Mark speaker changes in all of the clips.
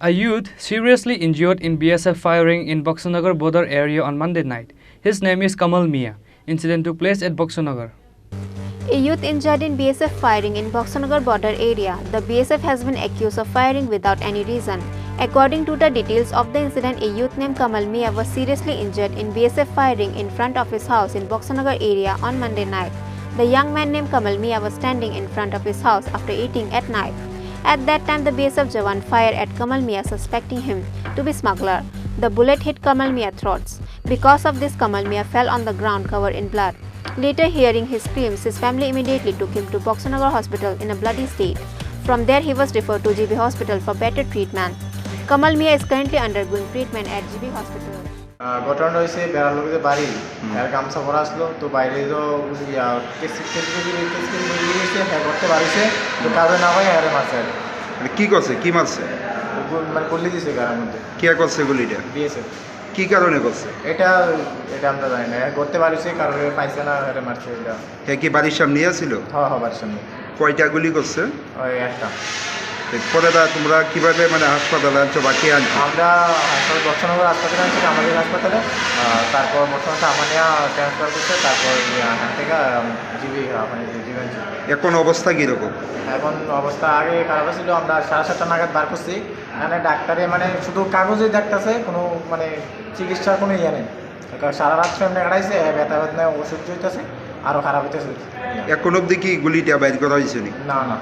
Speaker 1: A youth seriously injured in BSF firing in Boxanagar border area on Monday night. His name is Kamal Mia. Incident took place at Boxanagar.
Speaker 2: A youth injured in BSF firing in Boxanagar border area. The BSF has been accused of firing without any reason. According to the details of the incident, a youth named Kamal Mia was seriously injured in BSF firing in front of his house in Boxanagar area on Monday night. The young man named Kamal Mia was standing in front of his house after eating at night. At that time, the BSF Jawan fired at Kamal Mia, suspecting him to be smuggler. The bullet hit Kamal Mia's throat. Because of this, Kamal Mia fell on the ground covered in blood. Later, hearing his screams, his family immediately took him to Boxanagar hospital in a bloody state. From there, he was referred to GB hospital for better treatment. Kamal Mia is currently undergoing treatment at GB hospital.
Speaker 3: ঘটনাটা হয়েছে বেড়ার লোকের বাড়ি আর গামছা পরা আসলো তো বাইরে তো হ্যাঁ করতে পারিছে তো কারণে না ভাই হ্যাঁ মারছে
Speaker 4: কি করছে কি মারছে
Speaker 3: মানে গুলি দিয়েছে গাড়ির মধ্যে
Speaker 4: কে করছে গুলিটা
Speaker 3: BSF
Speaker 4: কি কারণে করছে
Speaker 3: এটা আমরা জানি না করতে পারিছে কারণে পাইছে না হ্যাঁ মারছে এটা
Speaker 4: কি বাড়ির সামনে ছিল
Speaker 3: হ্যাঁ বাড়ির সামনে
Speaker 4: কয়টা গুলি করছে
Speaker 3: ওই একটা
Speaker 4: পরে তোমরা কিভাবে মানে হাসপাতালে আনছো বা কে আনছো
Speaker 3: আমরা বক্সনগর হাসপাতালে আনছি আমাদের হাসপাতালে তারপর বর্তমানে আমানিয়া ট্রান্সফার করছে তারপর এখান থেকে জিবি
Speaker 4: এখন অবস্থা কীরকম
Speaker 3: এখন অবস্থা আগে খারাপ ছিল আমরা 7:30 নাগাদ বার করছি মানে ডাক্তারে মানে শুধু কাগজে দেখতেছে কোনো মানে চিকিৎসার কোনো ইয়ে নেই সারা রাত এমনি কাটাইছে ব্যথা ব্যথা ওষুধ চলতেছে আরও খারাপ হইতেছে
Speaker 4: এখন অবধি কি গুলিটা বাইর করা হয়েছে
Speaker 3: না না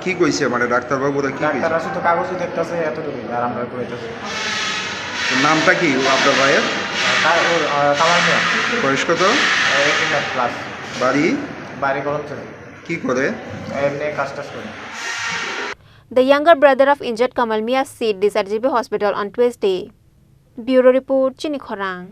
Speaker 4: কি কইছে মানে ডাক্তারবাবুরা কি
Speaker 3: ডাক্তাররা শুধু কাগজে দেখতেছে এতটুকুই আর আমরা কইতেছি
Speaker 4: নামটা কি আপনার ভাইয়ের
Speaker 3: কামাল মিয়া
Speaker 4: বয়স কত
Speaker 3: 18+
Speaker 4: বাড়ি
Speaker 3: গরম ছিল
Speaker 4: কি করে
Speaker 3: এমনি কাজটা করে
Speaker 2: The younger brother of injured Kamal Mia said this at GB hospital on Tuesday. Bureau report, Chini Khorang.